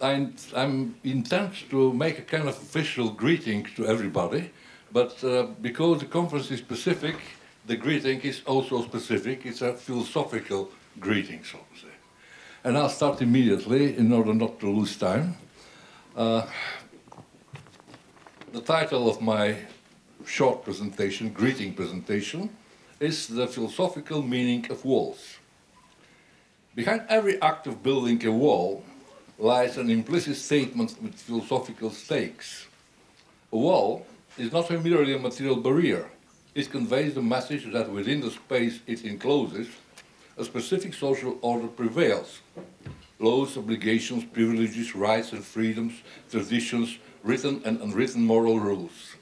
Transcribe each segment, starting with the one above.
I'm intent to make a kind of official greeting to everybody, but because the conference is specific, the greeting is also specific. It's a philosophical greeting, so to say. And I'll start immediately in order not to lose time. The title of my short presentation, greeting presentation, is The Philosophical Meaning of Walls. Behind every act of building a wall lies an implicit statement with philosophical stakes. A wall is not merely a material barrier. It conveys the message that within the space it encloses, a specific social order prevails. Laws, obligations, privileges, rights and freedoms, traditions, written and unwritten moral rules.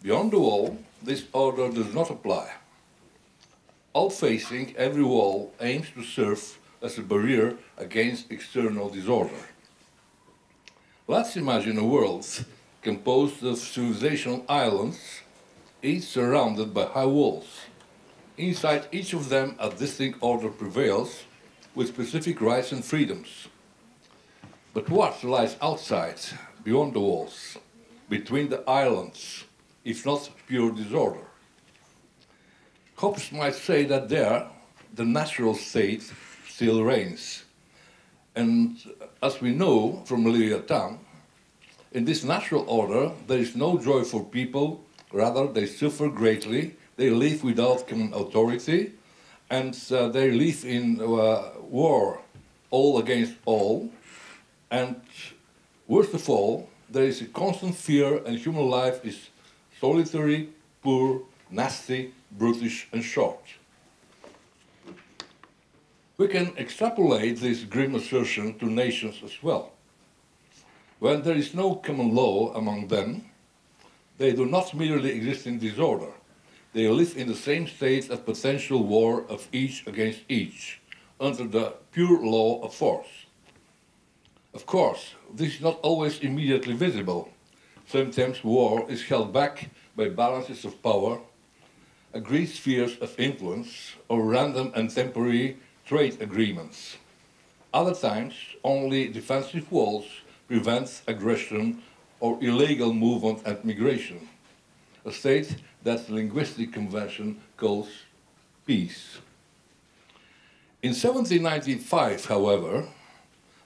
Beyond the wall, this order does not apply. Outfacing every wall aims to serve as a barrier against external disorder. Let's imagine a world composed of civilizational islands, each surrounded by high walls. Inside each of them a distinct order prevails, with specific rights and freedoms. But what lies outside, beyond the walls, between the islands, if not pure disorder? Hobbes might say that there, the natural state still reigns. And as we know from Leviathan, in this natural order, there is no joy for people, rather they suffer greatly, they live without common authority, and they live in war, all against all, and worst of all, there is a constant fear and human life is solitary, poor, nasty, brutish and short. We can extrapolate this grim assertion to nations as well. When there is no common law among them, they do not merely exist in disorder. They live in the same state of potential war of each against each, under the pure law of force. Of course, this is not always immediately visible. Sometimes war is held back by balances of power, agreed spheres of influence, or random and temporary trade agreements. Other times, only defensive walls prevent aggression or illegal movement and migration, a state that the linguistic convention calls peace. In 1795, however,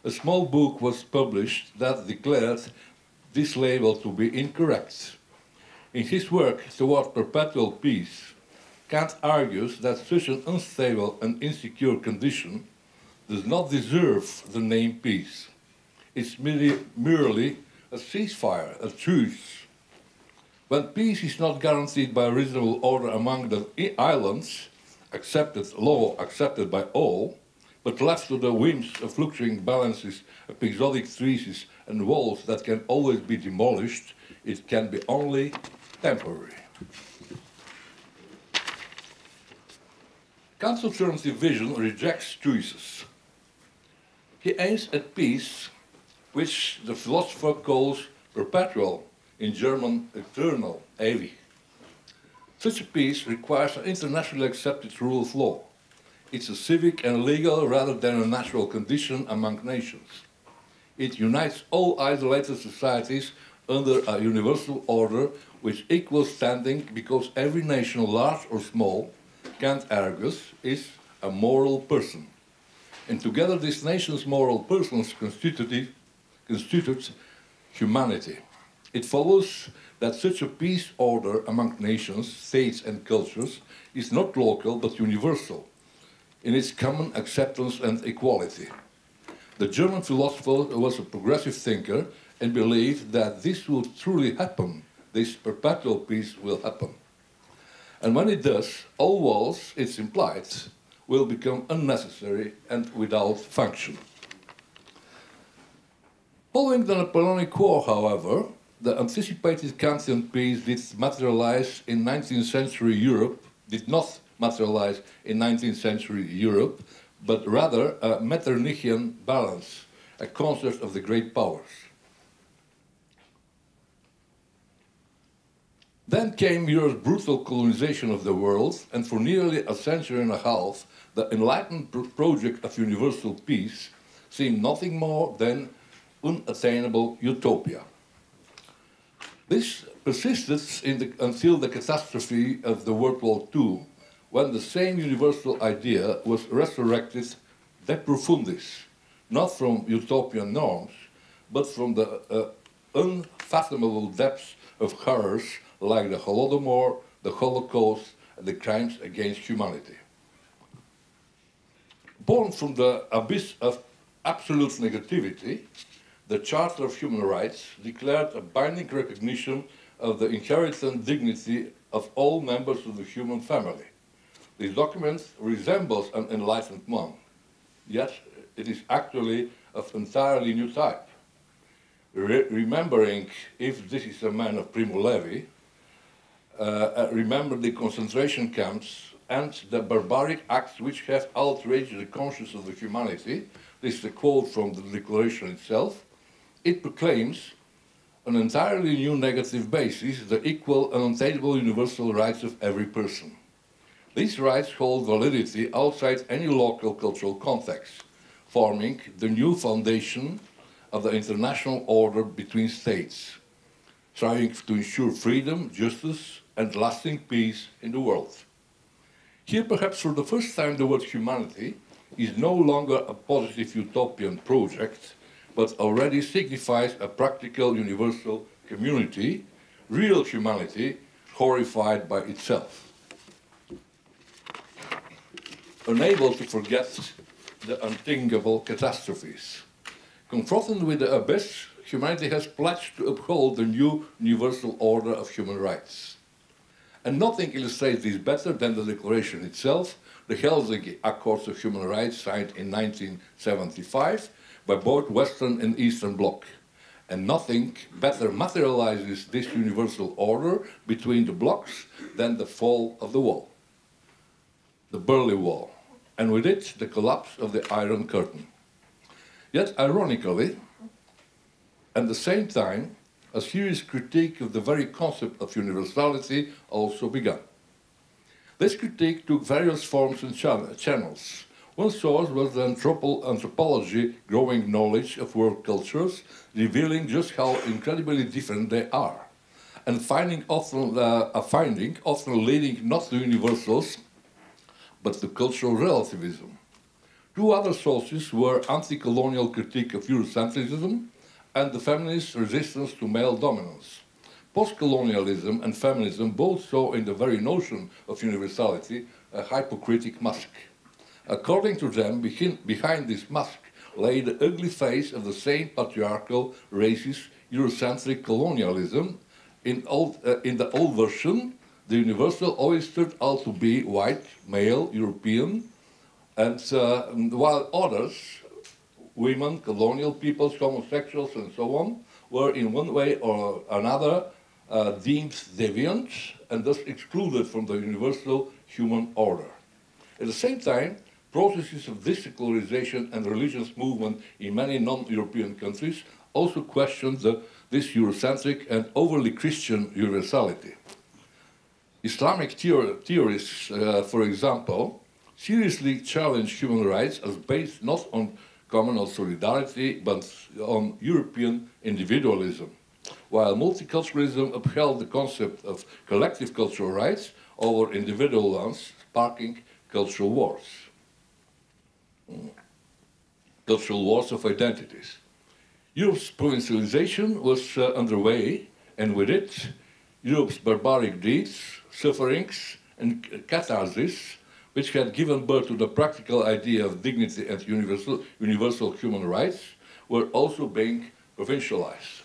a small book was published that declared this label to be incorrect. In his work Toward Perpetual Peace, Kant argues that such an unstable and insecure condition does not deserve the name peace. It's merely a ceasefire, a truce. When peace is not guaranteed by a reasonable order among the islands, law accepted by all, but left to the whims of fluctuating balances, episodic treaties and walls that can always be demolished, it can be only temporary. Kant's alternative vision rejects truces. He aims at peace, which the philosopher calls perpetual, in German eternal, ewig. Such a peace requires an internationally accepted rule of law. It's a civic and legal rather than a natural condition among nations. It unites all isolated societies under a universal order with equal standing because every nation, large or small, Kant argues, is a moral person. And together these nations' moral persons constitute humanity. It follows that such a peace order among nations, states and cultures is not local but universal in its common acceptance and equality. The German philosopher was a progressive thinker and believed that this will truly happen, this perpetual peace will happen. And when it does, all walls, it's implied, will become unnecessary and without function. Following the Napoleonic War, however, the anticipated Kantian peace did not materialize in 19th century Europe, but rather a Metternichian balance, a concert of the great powers. Then came Europe's brutal colonization of the world, and for nearly a century and a half, the enlightened project of universal peace seemed nothing more than unattainable utopia. This persisted until the catastrophe of the World War II, when the same universal idea was resurrected de profundis, not from utopian norms, but from the unfathomable depths of horrors like the Holodomor, the Holocaust, and the crimes against humanity. Born from the abyss of absolute negativity, the Charter of Human Rights declared a binding recognition of the inherent dignity of all members of the human family. This document resembles an enlightened one, yet it is actually of entirely new type. Remembering, if this is a man of Primo Levi, remember the concentration camps and the barbaric acts which have outraged the conscience of the humanity. This is a quote from the declaration itself. It proclaims an entirely new negative basis, the equal and unattainable universal rights of every person. These rights hold validity outside any local cultural context, forming the new foundation of the international order between states, striving to ensure freedom, justice, and lasting peace in the world. Here, perhaps for the first time, the word humanity is no longer a positive utopian project, but already signifies a practical universal community, real humanity, horrified by itself. Unable to forget the unthinkable catastrophes. Confronted with the abyss, humanity has pledged to uphold the new universal order of human rights. And nothing illustrates this better than the declaration itself, the Helsinki Accords of Human Rights signed in 1975 by both Western and Eastern Bloc. And nothing better materializes this universal order between the blocs than the fall of the wall, the Berlin Wall, and with it the collapse of the Iron Curtain. Yet, ironically, at the same time, a serious critique of the very concept of universality also began. This critique took various forms and channels. One source was the anthropology growing knowledge of world cultures, revealing just how incredibly different they are, and finding often leading not to universals, but to cultural relativism. Two other sources were anti-colonial critique of Eurocentrism and the feminist resistance to male dominance. Post-colonialism and feminism both saw in the very notion of universality a hypocritic mask. According to them, behind this mask lay the ugly face of the same patriarchal, racist, Eurocentric colonialism. In the old version, the universal always turned out to be white, male, European, and while others, women, colonial peoples, homosexuals, and so on, were in one way or another deemed deviant and thus excluded from the universal human order. At the same time, processes of desecularization and religious movement in many non-European countries also questioned this Eurocentric and overly Christian universality. Islamic theorists, for example, seriously challenged human rights as based not on communal solidarity, but on European individualism, while multiculturalism upheld the concept of collective cultural rights over individual ones, sparking cultural wars. Cultural wars of identities. Europe's provincialization was underway, and with it, Europe's barbaric deeds, sufferings, and catharsis, which had given birth to the practical idea of dignity and universal human rights, were also being provincialized.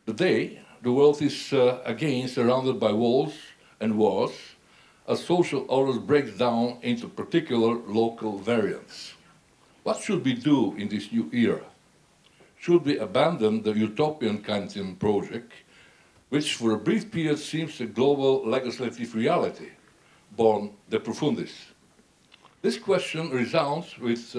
Today, the world is again surrounded by walls and wars, as social orders break down into particular local variants. What should we do in this new era? Should we abandon the utopian Kantian project, which for a brief period seems a global legislative reality, born de profundis? This question resounds with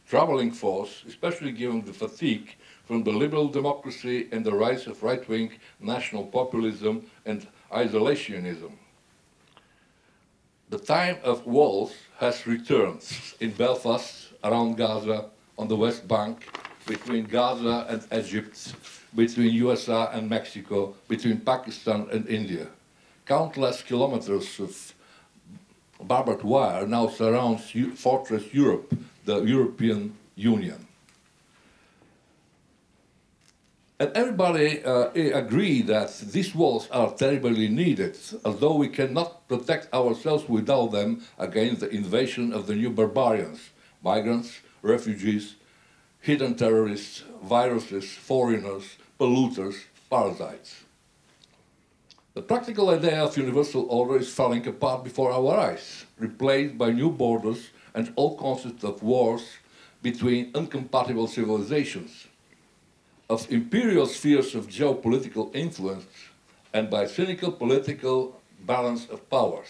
troubling force, especially given the fatigue from the liberal democracy and the rise of right-wing national populism and isolationism. The time of walls has returned in Belfast, around Gaza, on the West Bank, between Gaza and Egypt, between USA and Mexico, between Pakistan and India. Countless kilometers of barbed wire now surrounds Fortress Europe, the European Union. And everybody agree that these walls are terribly needed, although we cannot protect ourselves without them against the invasion of the new barbarians, migrants, refugees, hidden terrorists, viruses, foreigners, polluters, parasites. The practical idea of universal order is falling apart before our eyes, replaced by new borders and all concepts of wars between incompatible civilizations, of imperial spheres of geopolitical influence, and by cynical political balance of powers,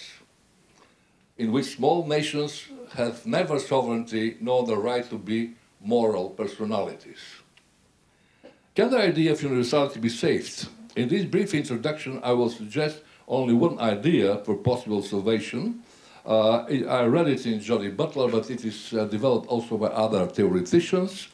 in which small nations have never sovereignty nor the right to be moral personalities. Can the idea of universality be saved? In this brief introduction, I will suggest only one idea for possible salvation. I read it in Jody Butler, but it is developed also by other theoreticians.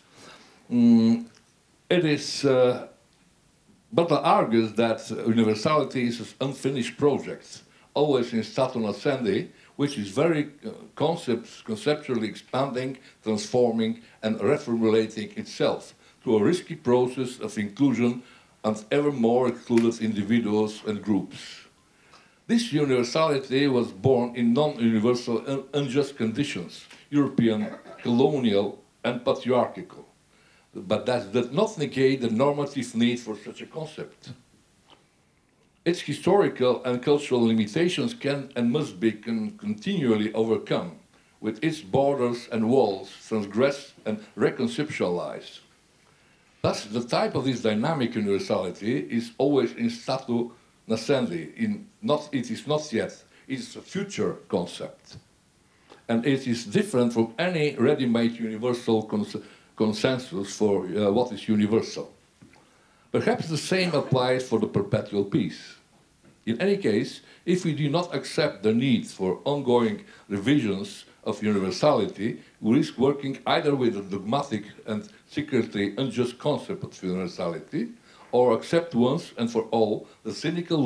Butler argues that universality is an unfinished project, always in statu nascendi, which is very conceptually expanding, transforming, and reformulating itself through a risky process of inclusion and ever more excluded individuals and groups. This universality was born in non-universal, unjust conditions, European, colonial, and patriarchal. But that does not negate the normative need for such a concept. Its historical and cultural limitations can and must be continually overcome, with its borders and walls transgressed and reconceptualized. Thus, the type of this dynamic universality is always in statu nascendi. It is not yet, it is a future concept. And it is different from any ready-made universal consensus for what is universal. Perhaps the same applies for the perpetual peace. In any case, if we do not accept the need for ongoing revisions of universality, we risk working either with a dogmatic and secretly unjust concept of universality, or accept once and for all the cynical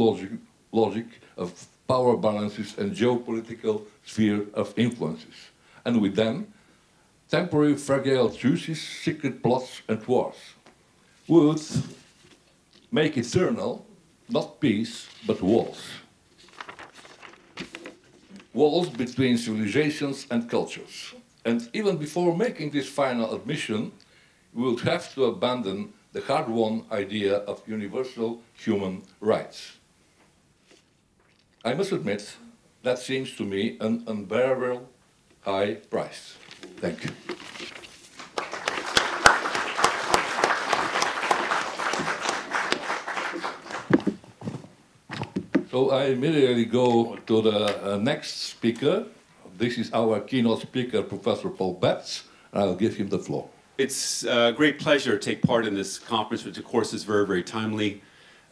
logic of power balances and geopolitical sphere of influences, and with them, temporary fragile truces, secret plots and wars, would make eternal, not peace, but walls. Walls between civilizations and cultures. And even before making this final admission, we would have to abandon the hard-won idea of universal human rights. I must admit, that seems to me an unbearable high price. Thank you. So I immediately go to the next speaker. This is our keynote speaker, Professor Paul Bets. I'll give him the floor. It's a great pleasure to take part in this conference, which of course is very, very timely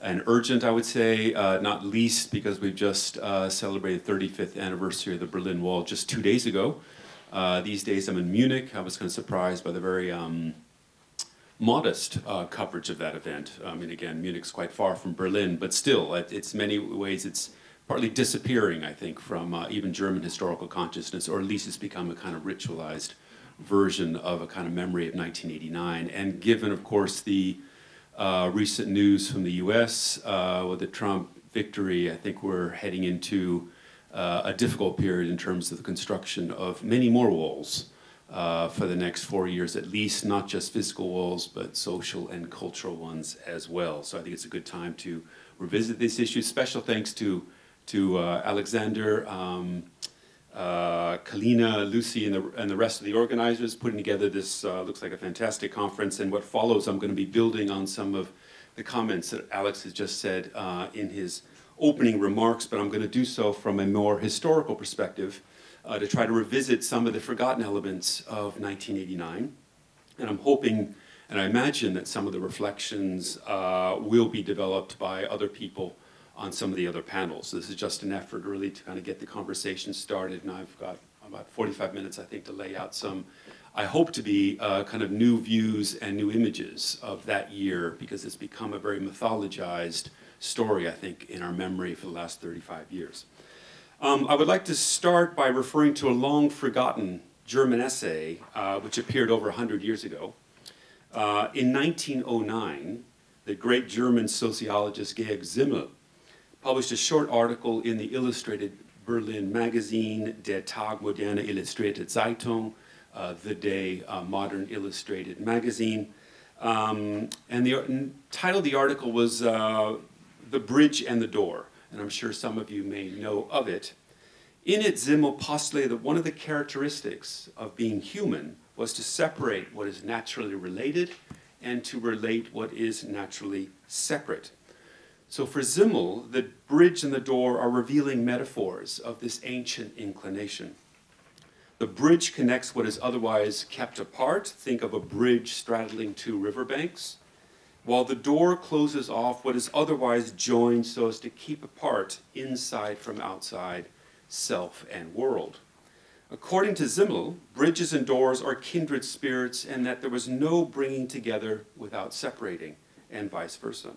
and urgent, I would say, not least because we've just celebrated the 35th anniversary of the Berlin Wall just 2 days ago. These days I'm in Munich. I was kind of surprised by the very modest coverage of that event. I mean, again, Munich's quite far from Berlin, but still, it's many ways it's partly disappearing, I think, from even German historical consciousness, or at least it's become a kind of ritualized version of a kind of memory of 1989. And given, of course, the recent news from the US with the Trump victory, I think we're heading into a difficult period in terms of the construction of many more walls for the next 4 years at least, not just physical walls, but social and cultural ones as well. So I think it's a good time to revisit this issue. Special thanks to Alexander, Kalina, Lucy, and the rest of the organizers putting together this looks like a fantastic conference. And what follows, I'm going to be building on some of the comments that Alex has just said in his opening remarks, but I'm going to do so from a more historical perspective to try to revisit some of the forgotten elements of 1989. And I'm hoping, and I imagine that some of the reflections will be developed by other people on some of the other panels. So this is just an effort really to kind of get the conversation started, and I've got about 45 minutes, I think, to lay out some I hope to be kind of new views and new images of that year, because it's become a very mythologized story, I think, in our memory for the last 35 years. I would like to start by referring to a long-forgotten German essay, which appeared over 100 years ago. In 1909, the great German sociologist Georg Simmel published a short article in the illustrated Berlin magazine, Der Tag Moderne Illustrierte Zeitung, the day Modern Illustrated magazine. And the title of the article was The Bridge and the Door, and I'm sure some of you may know of it. In it, Simmel postulated that one of the characteristics of being human was to separate what is naturally related and to relate what is naturally separate. So for Simmel, the bridge and the door are revealing metaphors of this ancient inclination. The bridge connects what is otherwise kept apart. Think of a bridge straddling two riverbanks, while the door closes off what is otherwise joined so as to keep apart inside from outside, self and world. According to Simmel, bridges and doors are kindred spirits, and that there was no bringing together without separating, and vice versa.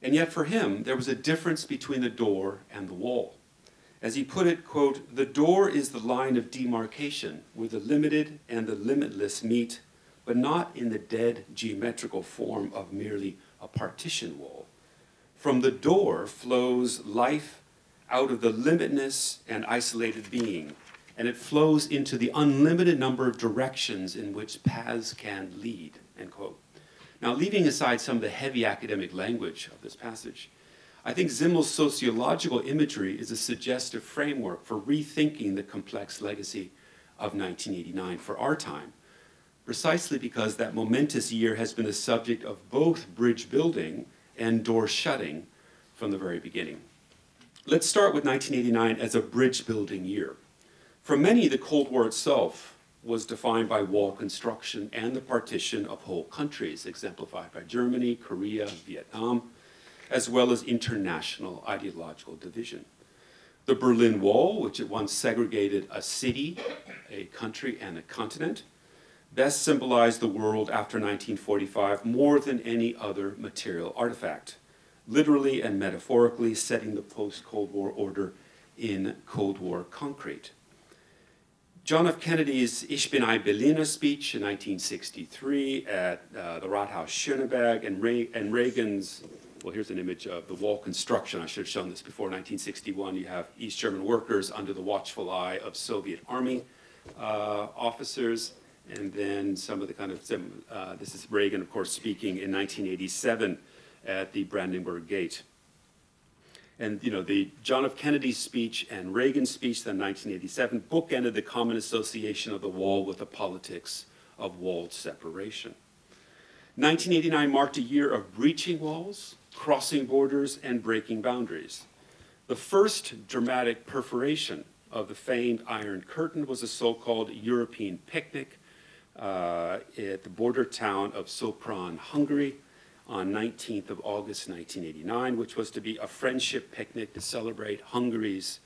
And yet for him, there was a difference between the door and the wall. As he put it, quote, "The door is the line of demarcation where the limited and the limitless meet, but not in the dead geometrical form of merely a partition wall. From the door flows life out of the limitness and isolated being, and it flows into the unlimited number of directions in which paths can lead," end quote. Now, leaving aside some of the heavy academic language of this passage, I think Simmel's sociological imagery is a suggestive framework for rethinking the complex legacy of 1989 for our time, precisely because that momentous year has been the subject of both bridge building and door shutting from the very beginning. Let's start with 1989 as a bridge building year. For many, the Cold War itself was defined by wall construction and the partition of whole countries, exemplified by Germany, Korea, Vietnam, as well as international ideological division. The Berlin Wall, which at once segregated a city, a country, and a continent, best symbolized the world after 1945 more than any other material artifact, literally and metaphorically setting the post-Cold War order in Cold War concrete. John F. Kennedy's Ich bin ein Berliner speech in 1963 at the Rathaus Schöneberg, and Reagan's, well, here's an image of the wall construction. I should have shown this before. 1961, you have East German workers under the watchful eye of Soviet Army officers, and then some of the kind of, this is Reagan, of course, speaking in 1987 at the Brandenburg Gate. And, you know, the John F. Kennedy speech and Reagan's speech in 1987 bookended the common association of the wall with the politics of walled separation. 1989 marked a year of breaching walls, crossing borders, and breaking boundaries. The first dramatic perforation of the famed Iron Curtain was a so-called European picnic at the border town of Sopron, Hungary, on 19th of August 1989, which was to be a friendship picnic to celebrate Hungary's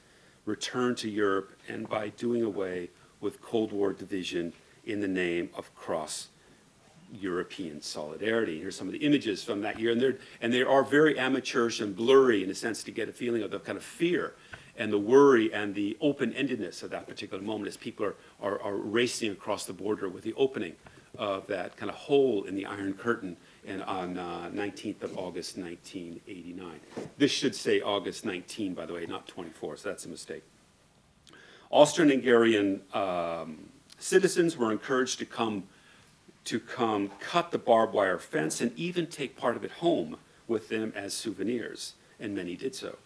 return to Europe, and by doing away with Cold War division in the name of cross-European solidarity. Here's some of the images from that year, and they are very amateurish and blurry in a sense to get a feeling of the kind of fear and the worry and the open-endedness of that particular moment as people are racing across the border with the opening of that kind of hole in the Iron Curtain, and on 19th of August, 1989. This should say August 19, by the way, not 24, so that's a mistake. Austrian-Hungarian citizens were encouraged to come cut the barbed wire fence and even take part of it home with them as souvenirs, and many did so.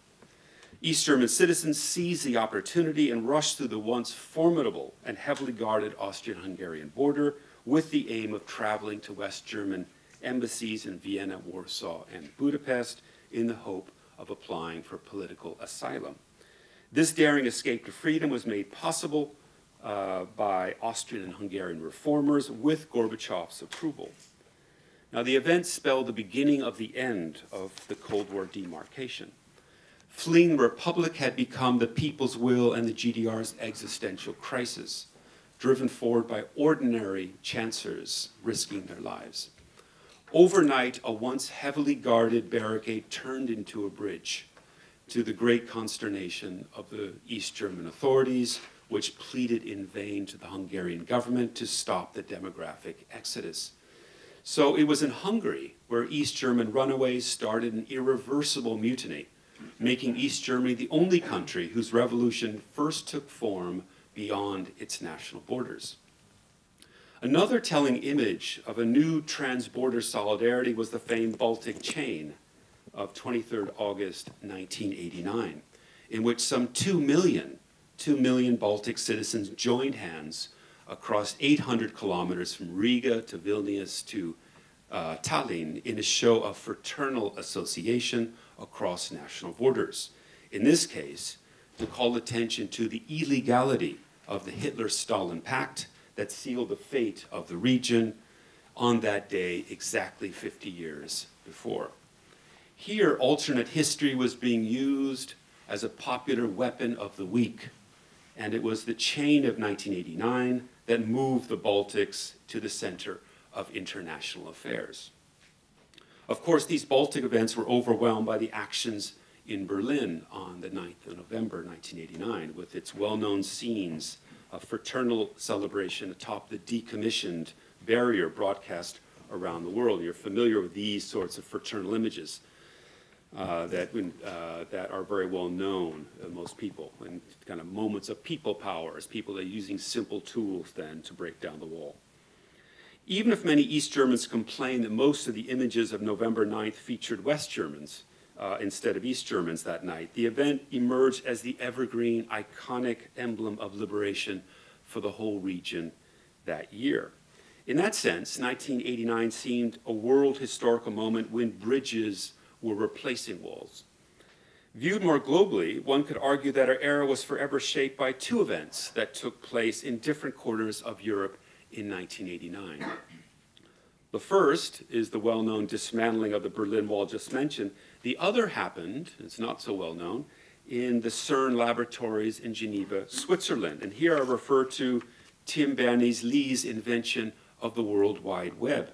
East German citizens seized the opportunity and rushed through the once formidable and heavily guarded Austrian-Hungarian border with the aim of traveling to West German embassies in Vienna, Warsaw, and Budapest in the hope of applying for political asylum. This daring escape to freedom was made possible by Austrian and Hungarian reformers with Gorbachev's approval. Now, the event spelled the beginning of the end of the Cold War demarcation. Fleeing the Republic had become the people's will and the GDR's existential crisis. driven forward by ordinary chancers risking their lives. Overnight, a once heavily guarded barricade turned into a bridge, to the great consternation of the East German authorities, which pleaded in vain to the Hungarian government to stop the demographic exodus. So it was in Hungary where East German runaways started an irreversible mutiny, making East Germany the only country whose revolution first took form beyond its national borders. Another telling image of a new trans-border solidarity was the famed Baltic chain of 23rd August 1989, in which some 2 million Baltic citizens joined hands across 800 kilometers from Riga to Vilnius to Tallinn in a show of fraternal association across national borders. In this case, to call attention to the illegality of the Hitler-Stalin Pact that sealed the fate of the region on that day exactly 50 years before. Here, alternate history was being used as a popular weapon of the weak, and it was the chain of 1989 that moved the Baltics to the center of international affairs. Of course, these Baltic events were overwhelmed by the actions in Berlin on the 9th of November 1989, with its well-known scenes of fraternal celebration atop the decommissioned barrier broadcast around the world. You're familiar with these sorts of fraternal images that are very well known to most people, and kind of moments of people power as people are using simple tools then to break down the wall. Even if many East Germans complain that most of the images of November 9th featured West Germans instead of East Germans that night, the event emerged as the evergreen, iconic emblem of liberation for the whole region that year. In that sense, 1989 seemed a world historical moment when bridges were replacing walls. Viewed more globally, one could argue that our era was forever shaped by two events that took place in different corners of Europe in 1989. The first is the well-known dismantling of the Berlin Wall just mentioned. The other happened, it's not so well known, in the CERN laboratories in Geneva, Switzerland. And here I refer to Tim Berners-Lee's invention of the World Wide Web,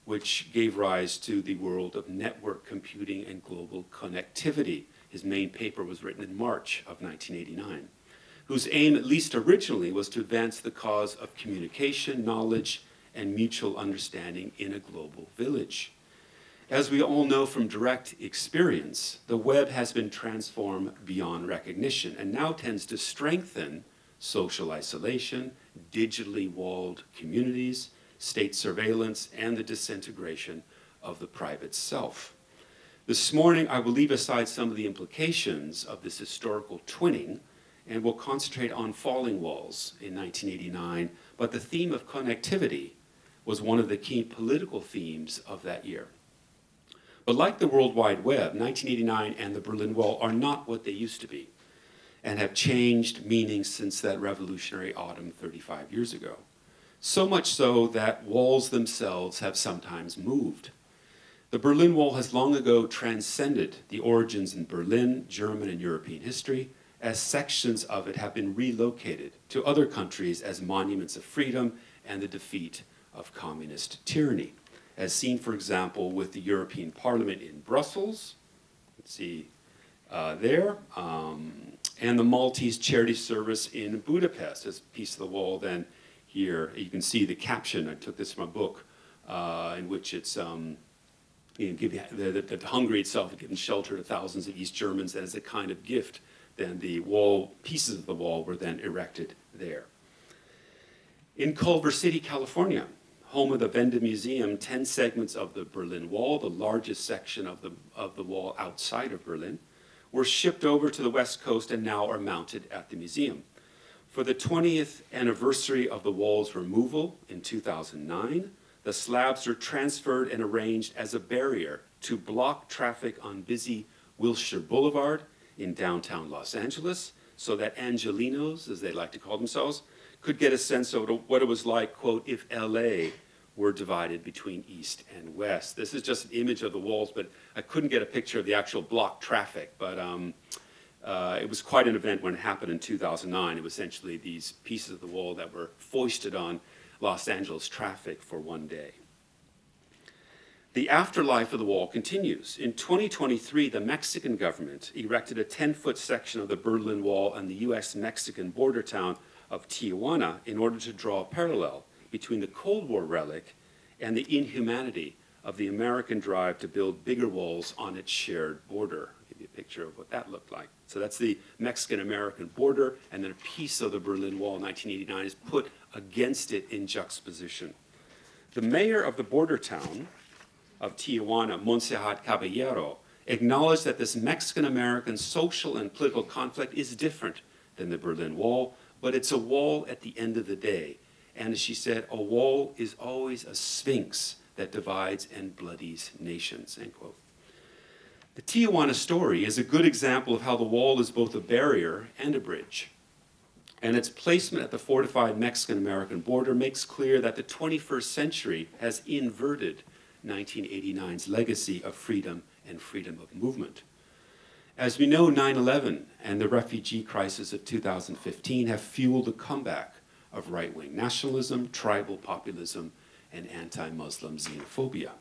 which gave rise to the world of network computing and global connectivity. His main paper was written in March of 1989, whose aim, at least originally, was to advance the cause of communication, knowledge, and mutual understanding in a global village. As we all know from direct experience, the web has been transformed beyond recognition and now tends to strengthen social isolation, digitally walled communities, state surveillance, and the disintegration of the private self. This morning, I will leave aside some of the implications of this historical twinning and will concentrate on falling walls in 1989, but the theme of connectivity was one of the key political themes of that year. But like the World Wide Web, 1989 and the Berlin Wall are not what they used to be and have changed meaning since that revolutionary autumn 35 years ago. So much so that walls themselves have sometimes moved. The Berlin Wall has long ago transcended the origins in Berlin, German, and European history, as sections of it have been relocated to other countries as monuments of freedom and the defeat of communist tyranny, as seen, for example, with the European Parliament in Brussels, let's see there, and the Maltese Charity Service in Budapest as a piece of the wall. Then here you can see the caption, I took this from a book, in which it's that Hungary itself had given shelter to thousands of East Germans, and as a kind of gift, then the wall, pieces of the wall were then erected there. In Culver City, California, home of the Benda Museum, 10 segments of the Berlin Wall, the largest section of the wall outside of Berlin, were shipped over to the West Coast and now are mounted at the museum. For the 20th anniversary of the wall's removal in 2009, the slabs are transferred and arranged as a barrier to block traffic on busy Wilshire Boulevard in downtown Los Angeles, so that Angelinos, as they like to call themselves, could get a sense of what it was like, quote, if LA were divided between East and West. This is just an image of the walls, but I couldn't get a picture of the actual blocked traffic. But It was quite an event when it happened in 2009. It was essentially these pieces of the wall that were foisted on Los Angeles traffic for one day. The afterlife of the wall continues. In 2023, the Mexican government erected a 10-foot section of the Berlin Wall on the US-Mexican border town of Tijuana in order to draw a parallel between the Cold War relic and the inhumanity of the American drive to build bigger walls on its shared border. I'll give you a picture of what that looked like. So that's the Mexican-American border, and then a piece of the Berlin Wall in 1989 is put against it in juxtaposition. The mayor of the border town of Tijuana, Montserrat Caballero, acknowledged that this Mexican-American social and political conflict is different than the Berlin Wall, but it's a wall at the end of the day. And as she said, a wall is always a sphinx that divides and bloodies nations, end quote. The Tijuana story is a good example of how the wall is both a barrier and a bridge. And its placement at the fortified Mexican-American border makes clear that the 21st century has inverted 1989's legacy of freedom and freedom of movement. As we know, 9/11 and the refugee crisis of 2015 have fueled the comeback of right-wing nationalism, tribal populism, and anti-Muslim xenophobia.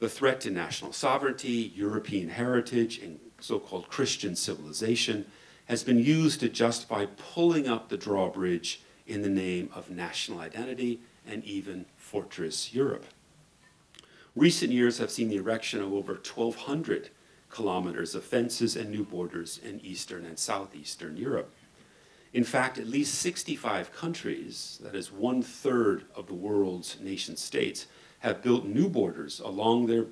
The threat to national sovereignty, European heritage, and so-called Christian civilization has been used to justify pulling up the drawbridge in the name of national identity and even Fortress Europe. Recent years have seen the erection of over 1,200 kilometers of fences and new borders in Eastern and Southeastern Europe. In fact, at least 65 countries, that is 1/3 of the world's nation states, have built new borders along their,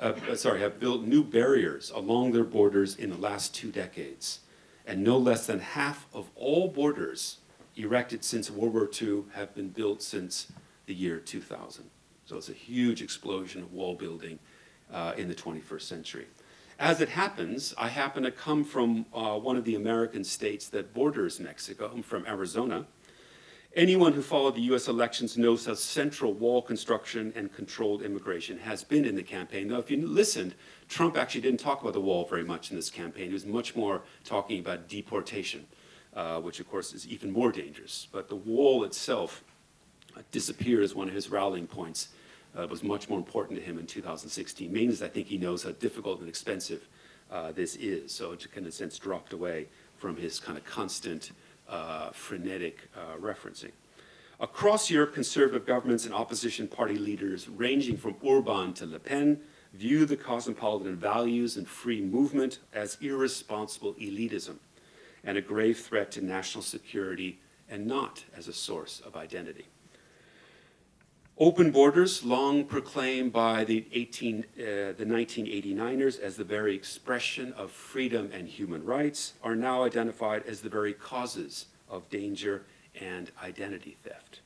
have built new barriers along their borders in the last 2 decades. And no less than half of all borders erected since World War II have been built since the year 2000. So it's a huge explosion of wall building in the 21st century. As it happens, I happen to come from one of the American states that borders Mexico. I'm from Arizona. Anyone who followed the US elections knows how central wall construction and controlled immigration has been in the campaign. Now, if you listened, Trump actually didn't talk about the wall very much in this campaign. He was much more talking about deportation, which of course is even more dangerous. But the wall itself disappeared as one of his rallying points. Was much more important to him in 2016, mainly because I think he knows how difficult and expensive this is. So it, in a sense, dropped away from his kind of constant, frenetic referencing. Across Europe, conservative governments and opposition party leaders, ranging from Orban to Le Pen, view the cosmopolitan values and free movement as irresponsible elitism and a grave threat to national security and not as a source of identity. Open borders, long proclaimed by the 1989ers as the very expression of freedom and human rights, are now identified as the very causes of danger and identity theft.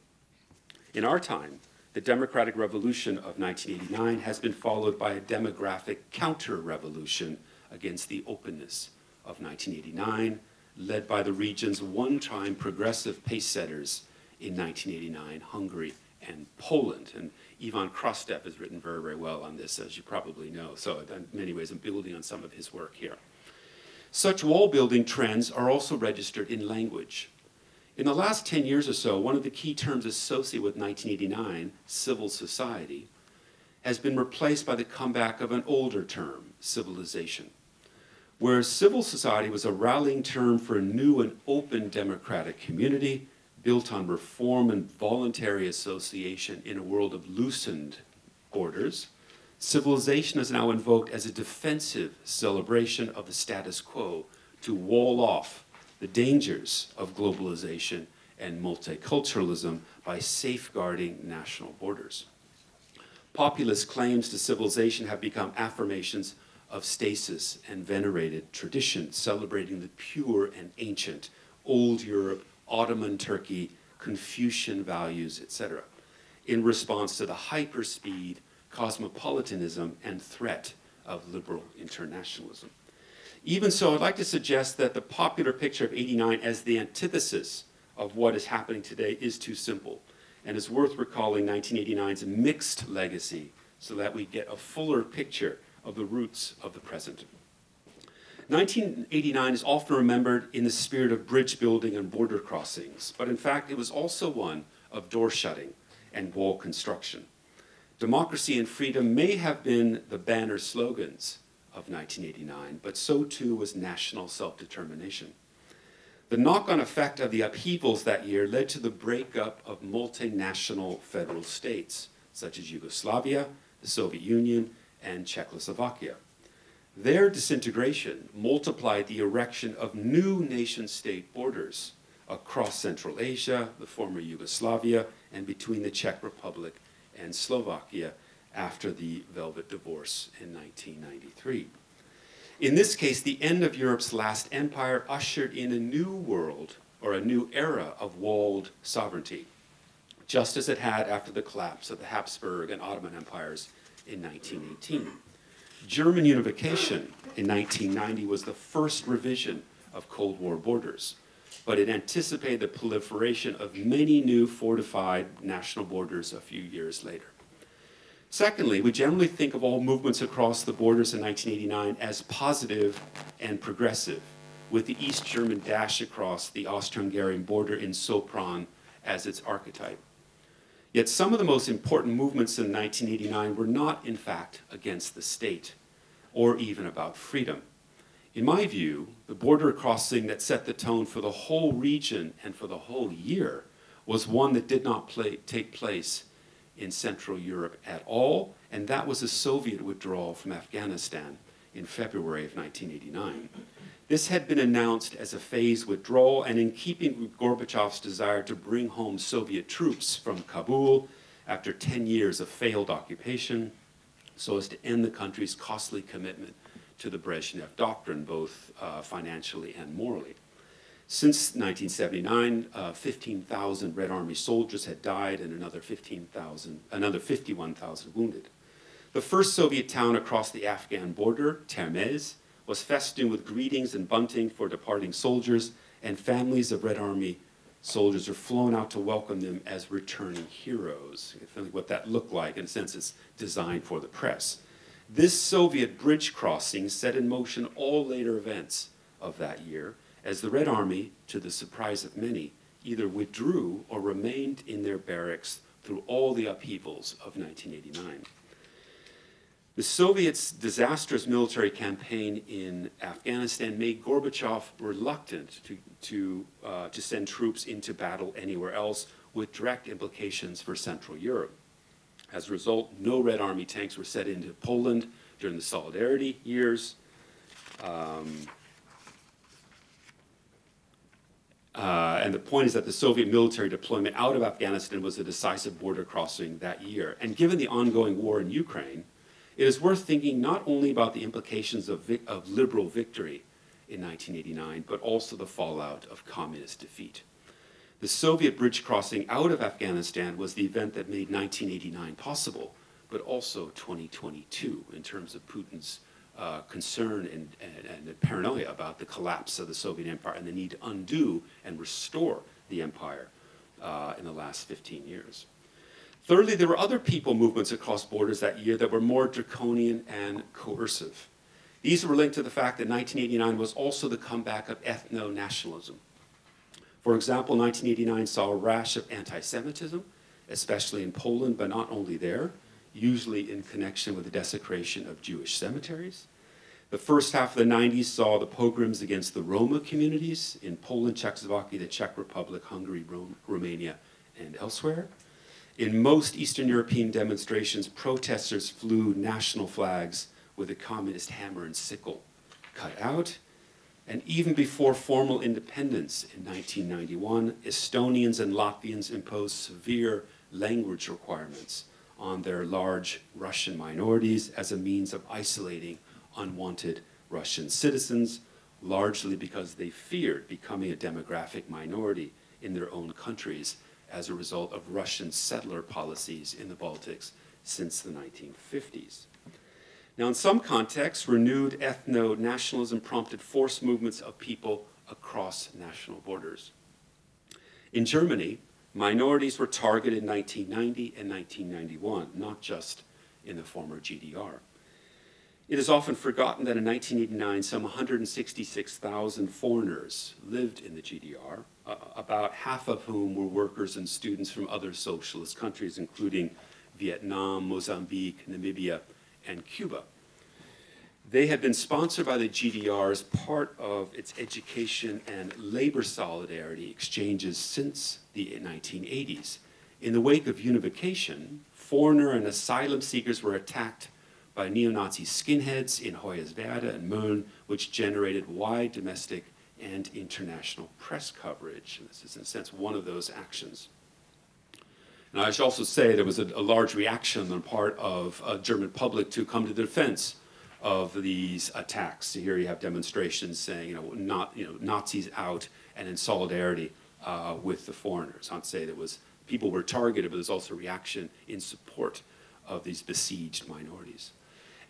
In our time, the democratic revolution of 1989 has been followed by a demographic counter-revolution against the openness of 1989, led by the region's one-time progressive pace-setters in 1989, Hungary and Poland. And Ivan Krastev has written very, very well on this, as you probably know. So in many ways, I'm building on some of his work here. Such wall-building trends are also registered in language. In the last 10 years or so, one of the key terms associated with 1989, civil society, has been replaced by the comeback of an older term, civilization. Whereas civil society was a rallying term for a new and open democratic community, built on reform and voluntary association in a world of loosened borders, civilization is now invoked as a defensive celebration of the status quo to wall off the dangers of globalization and multiculturalism by safeguarding national borders. Populist claims to civilization have become affirmations of stasis and venerated tradition, celebrating the pure and ancient, old Europe, Ottoman Turkey, Confucian values, etc., in response to the hyperspeed, cosmopolitanism, and threat of liberal internationalism. Even so, I'd like to suggest that the popular picture of '89 as the antithesis of what is happening today is too simple, and is worth recalling 1989's mixed legacy so that we get a fuller picture of the roots of the present. 1989 is often remembered in the spirit of bridge building and border crossings, but in fact it was also one of door shutting and wall construction. Democracy and freedom may have been the banner slogans of 1989, but so too was national self-determination. The knock-on effect of the upheavals that year led to the breakup of multinational federal states, such as Yugoslavia, the Soviet Union, and Czechoslovakia. Their disintegration multiplied the erection of new nation-state borders across Central Asia, the former Yugoslavia, and between the Czech Republic and Slovakia after the Velvet Divorce in 1993. In this case, the end of Europe's last empire ushered in a new world, or a new era of walled sovereignty, just as it had after the collapse of the Habsburg and Ottoman empires in 1918. German unification in 1990 was the first revision of Cold War borders, but it anticipated the proliferation of many new fortified national borders a few years later. Secondly, we generally think of all movements across the borders in 1989 as positive and progressive, with the East German dash across the Austro-Hungarian border in Sopron as its archetype. Yet some of the most important movements in 1989 were not, in fact, against the state, or even about freedom. In my view, the border crossing that set the tone for the whole region and for the whole year was one that did not take place in Central Europe at all, and that was a Soviet withdrawal from Afghanistan in February of 1989. This had been announced as a phased withdrawal, and in keeping with Gorbachev's desire to bring home Soviet troops from Kabul after 10 years of failed occupation, so as to end the country's costly commitment to the Brezhnev doctrine, both financially and morally. Since 1979, 15,000 Red Army soldiers had died and another 51,000 wounded. The first Soviet town across the Afghan border, Termez, was festooned with greetings and bunting for departing soldiers, and families of Red Army soldiers were flown out to welcome them as returning heroes. I feel like what that looked like, in a sense, it's designed for the press. This Soviet bridge crossing set in motion all later events of that year, as the Red Army, to the surprise of many, either withdrew or remained in their barracks through all the upheavals of 1989. The Soviets' disastrous military campaign in Afghanistan made Gorbachev reluctant to send troops into battle anywhere else, with direct implications for Central Europe. As a result, no Red Army tanks were sent into Poland during the Solidarity years. And the point is that the Soviet military deployment out of Afghanistan was a decisive border crossing that year. And given the ongoing war in Ukraine, it is worth thinking not only about the implications of liberal victory in 1989, but also the fallout of communist defeat. The Soviet bridge crossing out of Afghanistan was the event that made 1989 possible, but also 2022 in terms of Putin's concern and paranoia about the collapse of the Soviet Empire and the need to undo and restore the empire in the last 15 years. Thirdly, there were other people movements across borders that year that were more draconian and coercive. These were linked to the fact that 1989 was also the comeback of ethno-nationalism. For example, 1989 saw a rash of anti-Semitism, especially in Poland, but not only there, usually in connection with the desecration of Jewish cemeteries. The first half of the 90s saw the pogroms against the Roma communities in Poland, Czechoslovakia, the Czech Republic, Hungary, Romania, and elsewhere. In most Eastern European demonstrations, protesters flew national flags with a communist hammer and sickle cut out. And even before formal independence in 1991, Estonians and Latvians imposed severe language requirements on their large Russian minorities as a means of isolating unwanted Russian citizens, largely because they feared becoming a demographic minority in their own countries as a result of Russian settler policies in the Baltics since the 1950s. Now, in some contexts, renewed ethno-nationalism prompted forced movements of people across national borders. In Germany, minorities were targeted in 1990 and 1991, not just in the former GDR. It is often forgotten that in 1989, some 166,000 foreigners lived in the GDR, about half of whom were workers and students from other socialist countries, including Vietnam, Mozambique, Namibia, and Cuba. They had been sponsored by the GDR as part of its education and labor solidarity exchanges since the 1980s. In the wake of unification, foreigner and asylum seekers were attacked by neo-Nazi skinheads in Hoyerswerda and Mölln, which generated wide domestic and international press coverage. And this is, in a sense, one of those actions. And I should also say there was a large reaction on the part of the German public to come to the defense of these attacks. So here you have demonstrations saying, Nazis out, and in solidarity with the foreigners. I'd say people were targeted, but there's also reaction in support of these besieged minorities.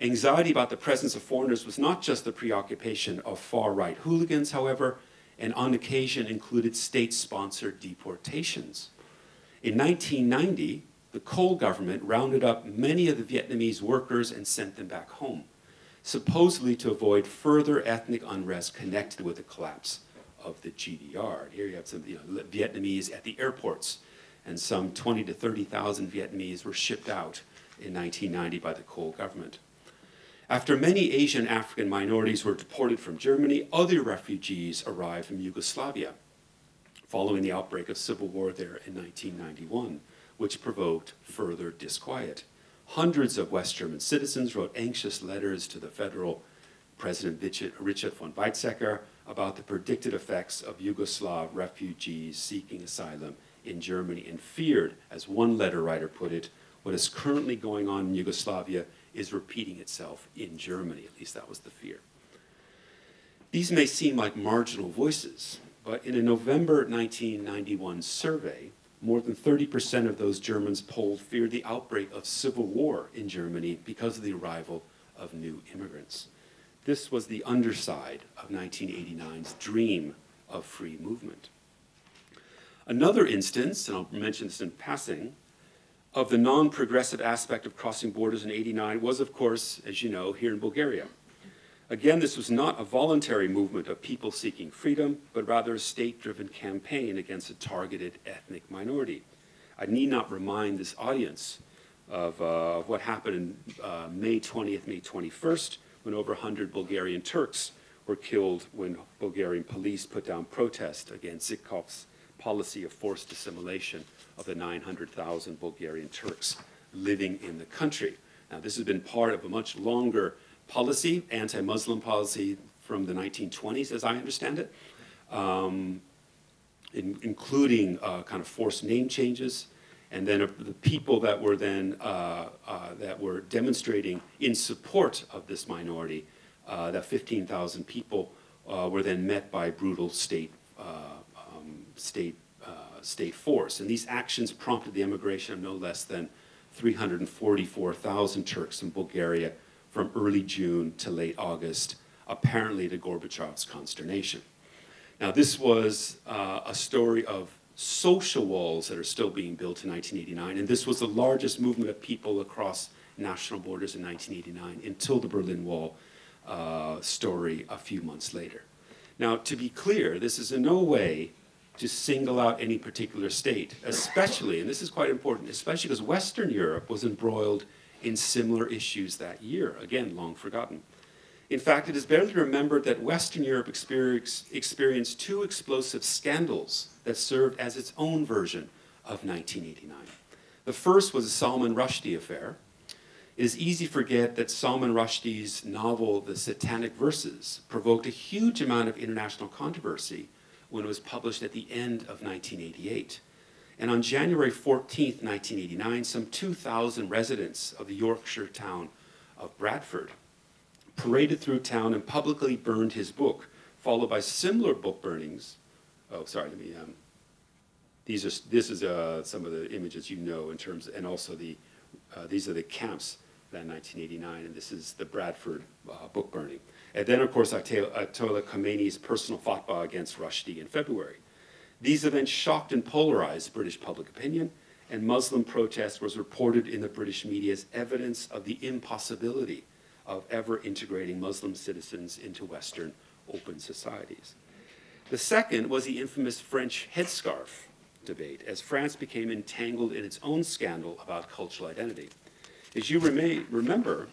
Anxiety about the presence of foreigners was not just the preoccupation of far-right hooligans, however, and on occasion included state-sponsored deportations. In 1990, the Kohl government rounded up many of the Vietnamese workers and sent them back home, supposedly to avoid further ethnic unrest connected with the collapse of the GDR. Here you have some Vietnamese at the airports, and some 20 to 30,000 Vietnamese were shipped out in 1990 by the Kohl government. After many Asian African minorities were deported from Germany, other refugees arrived from Yugoslavia, following the outbreak of civil war there in 1991, which provoked further disquiet. Hundreds of West German citizens wrote anxious letters to the federal President Richard von Weizsäcker about the predicted effects of Yugoslav refugees seeking asylum in Germany, and feared, as one letter writer put it, what is currently going on in Yugoslavia is repeating itself in Germany. At least that was the fear. These may seem like marginal voices, but in a November 1991 survey, more than 30% of those Germans polled feared the outbreak of civil war in Germany because of the arrival of new immigrants. This was the underside of 1989's dream of free movement. Another instance, and I'll mention this in passing, of the non-progressive aspect of crossing borders in '89 was, of course, as you know, here in Bulgaria. Again, this was not a voluntary movement of people seeking freedom, but rather a state-driven campaign against a targeted ethnic minority. I need not remind this audience of what happened in May 20th, May 21st, when over 100 Bulgarian Turks were killed when Bulgarian police put down protest against Zhivkov's policy of forced assimilation of the 900,000 Bulgarian Turks living in the country. Now, this has been part of a much longer policy, anti-Muslim policy from the 1920s, as I understand it, including kind of forced name changes, and then the people that were then that were demonstrating in support of this minority, that 15,000 people were then met by brutal state force. And these actions prompted the emigration of no less than 344,000 Turks in Bulgaria from early June to late August, apparently to Gorbachev's consternation. Now, this was a story of social walls that are still being built in 1989, and this was the largest movement of people across national borders in 1989 until the Berlin Wall story a few months later. Now, to be clear, this is in no way to single out any particular state, especially, and this is quite important, especially because Western Europe was embroiled in similar issues that year, again, long forgotten. In fact, it is barely remembered that Western Europe experienced two explosive scandals that served as its own version of 1989. The first was the Salman Rushdie affair. It is easy to forget that Salman Rushdie's novel, The Satanic Verses, provoked a huge amount of international controversy when it was published at the end of 1988. And on January 14th, 1989, some 2,000 residents of the Yorkshire town of Bradford paraded through town and publicly burned his book, followed by similar book burnings. Oh, sorry, let me, this is some of the images you know in terms, and also these are the camps that 1989, and this is the Bradford book burning. And then, of course, Ayatollah Khomeini's personal fatwa against Rushdie in February. These events shocked and polarized British public opinion, and Muslim protest was reported in the British media as evidence of the impossibility of ever integrating Muslim citizens into Western open societies. The second was the infamous French headscarf debate, as France became entangled in its own scandal about cultural identity. As you may remember,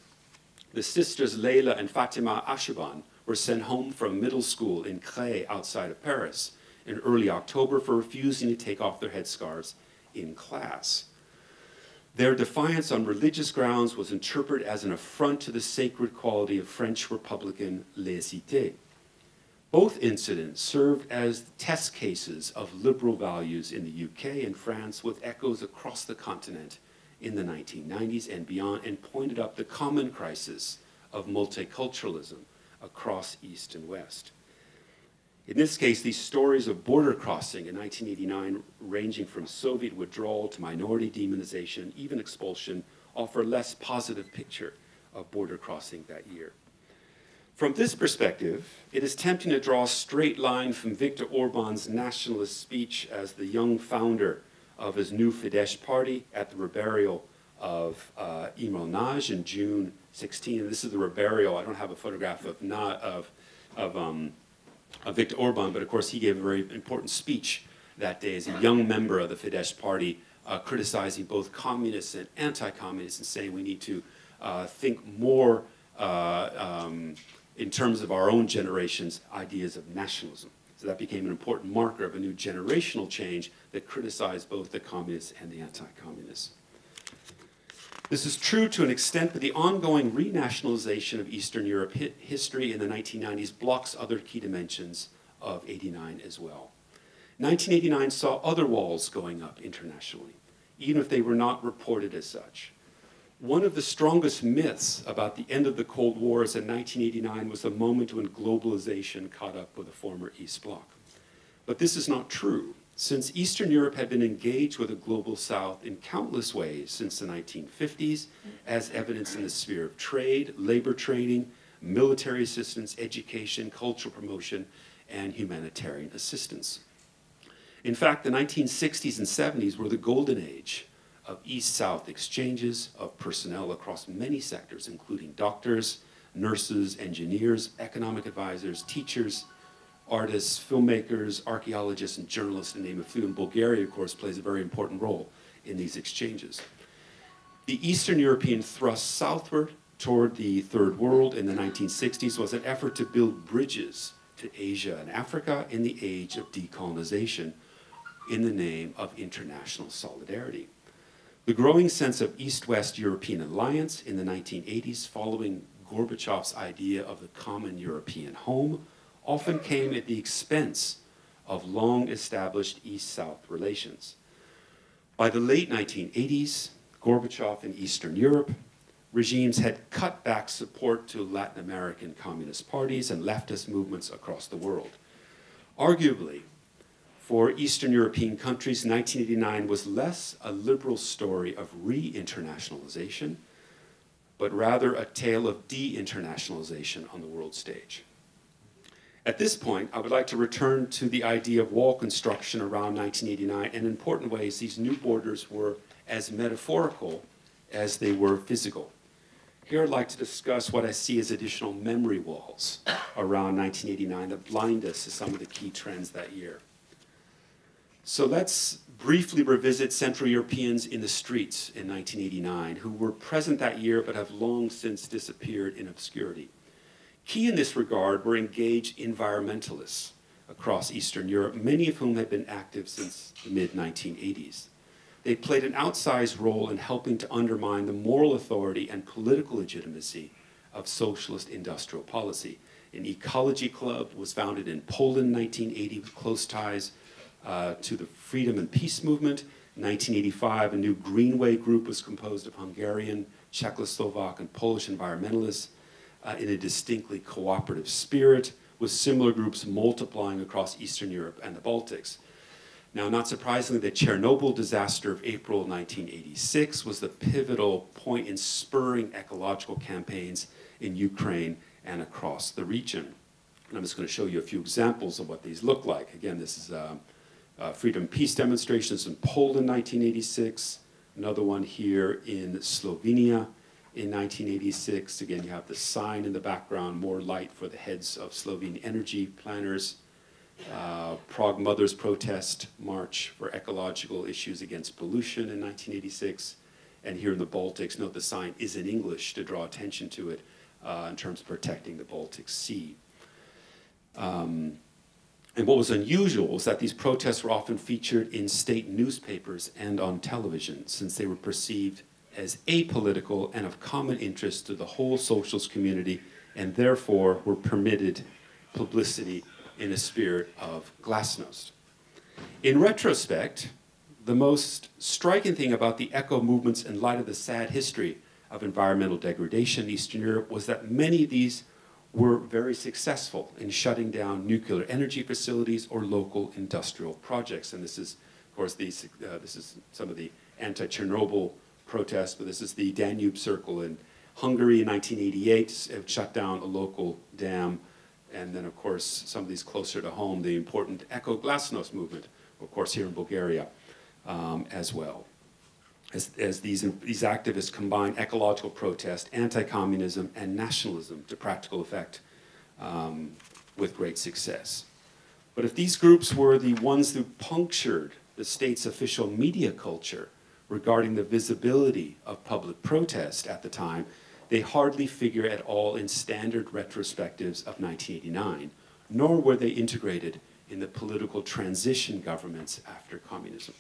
the sisters Leila and Fatima Ashaban were sent home from middle school in Cré outside of Paris in early October for refusing to take off their headscarves in class. Their defiance on religious grounds was interpreted as an affront to the sacred quality of French Republican laïcité. Both incidents served as test cases of liberal values in the UK and France, with echoes across the continent in the 1990s and beyond, and pointed up the common crisis of multiculturalism across East and West. In this case, these stories of border crossing in 1989, ranging from Soviet withdrawal to minority demonization, even expulsion, offer a less positive picture of border crossing that year. From this perspective, it is tempting to draw a straight line from Viktor Orban's nationalist speech as the young founder of his new Fidesz party at the reburial of Imre Nagy in June 16. And this is the reburial. I don't have a photograph of Viktor Orban, but of course he gave a very important speech that day as a young member of the Fidesz party, criticizing both communists and anti-communists and saying we need to think more in terms of our own generation's ideas of nationalism. So that became an important marker of a new generational change that criticized both the communists and the anti-communists. This is true to an extent, but the ongoing renationalization of Eastern Europe history in the 1990s blocks other key dimensions of '89 as well. 1989 saw other walls going up internationally, even if they were not reported as such. One of the strongest myths about the end of the Cold War is that 1989 was the moment when globalization caught up with the former East Bloc. But this is not true, since Eastern Europe had been engaged with the global South in countless ways since the 1950s, as evidenced in the sphere of trade, labor training, military assistance, education, cultural promotion, and humanitarian assistance. In fact, the 1960s and 70s were the golden age of East-South exchanges of personnel across many sectors, including doctors, nurses, engineers, economic advisors, teachers, artists, filmmakers, archaeologists, and journalists, to name a few. And Bulgaria, of course, plays a very important role in these exchanges. The Eastern European thrust southward toward the Third World in the 1960s was an effort to build bridges to Asia and Africa in the age of decolonization in the name of international solidarity. The growing sense of East-West European alliance in the 1980s, following Gorbachev's idea of the common European home, often came at the expense of long-established East-South relations. By the late 1980s, Gorbachev in Eastern Europe regimes had cut back support to Latin American communist parties and leftist movements across the world. Arguably, for Eastern European countries, 1989 was less a liberal story of re-internationalization, but rather a tale of de-internationalization on the world stage. At this point, I would like to return to the idea of wall construction around 1989, and in important ways, these new borders were as metaphorical as they were physical. Here I'd like to discuss what I see as additional memory walls around 1989 that blind us to some of the key trends that year. So let's briefly revisit Central Europeans in the streets in 1989, who were present that year but have long since disappeared in obscurity. Key in this regard were engaged environmentalists across Eastern Europe, many of whom had been active since the mid-1980s. They played an outsized role in helping to undermine the moral authority and political legitimacy of socialist industrial policy. An ecology club was founded in Poland in 1980 with close ties to the freedom and peace movement. In 1985, a new Greenway group was composed of Hungarian, Czechoslovak, and Polish environmentalists in a distinctly cooperative spirit, with similar groups multiplying across Eastern Europe and the Baltics. Now, not surprisingly, the Chernobyl disaster of April 1986 was the pivotal point in spurring ecological campaigns in Ukraine and across the region. And I'm just going to show you a few examples of what these look like. Again, this is freedom and peace demonstrations in Poland in 1986, another one here in Slovenia in 1986. Again, you have the sign in the background, more light for the heads of Slovene energy planners. Prague Mothers Protest March for ecological issues against pollution in 1986. And here in the Baltics, note the sign is in English to draw attention to it in terms of protecting the Baltic Sea. And what was unusual was that these protests were often featured in state newspapers and on television, since they were perceived as apolitical and of common interest to the whole socialist community, and therefore were permitted publicity in a spirit of glasnost. In retrospect, the most striking thing about the eco movements in light of the sad history of environmental degradation in Eastern Europe was that many of these were very successful in shutting down nuclear energy facilities or local industrial projects. And this is, of course, this is some of the anti-Chernobyl protests, but this is the Danube Circle in Hungary in 1988. It shut down a local dam. And then, of course, some of these closer to home, the important eco-glasnost movement, of course, here in Bulgaria as well. As these activists combine ecological protest, anti-communism, and nationalism to practical effect with great success. But if these groups were the ones who punctured the state's official media culture regarding the visibility of public protest at the time, they hardly figure at all in standard retrospectives of 1989, nor were they integrated in the political transition governments after communism.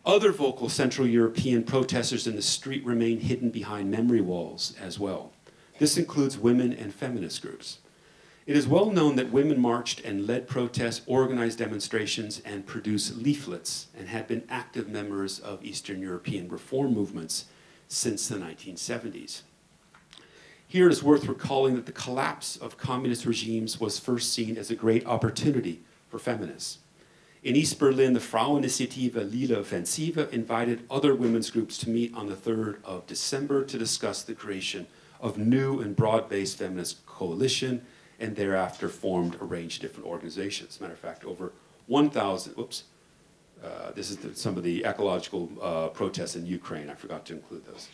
Other vocal Central European protesters in the street remain hidden behind memory walls as well. This includes women and feminist groups. It is well known that women marched and led protests, organized demonstrations, and produced leaflets, and had been active members of Eastern European reform movements since the 1970s. Here it is worth recalling that the collapse of communist regimes was first seen as a great opportunity for feminists. In East Berlin, the Fraueninitiative Lila Offensive invited other women's groups to meet on the 3rd of December to discuss the creation of new and broad-based feminist coalition, and thereafter formed a range of different organizations. As a matter of fact, over 1,000, this is some of the ecological protests in Ukraine. I forgot to include those.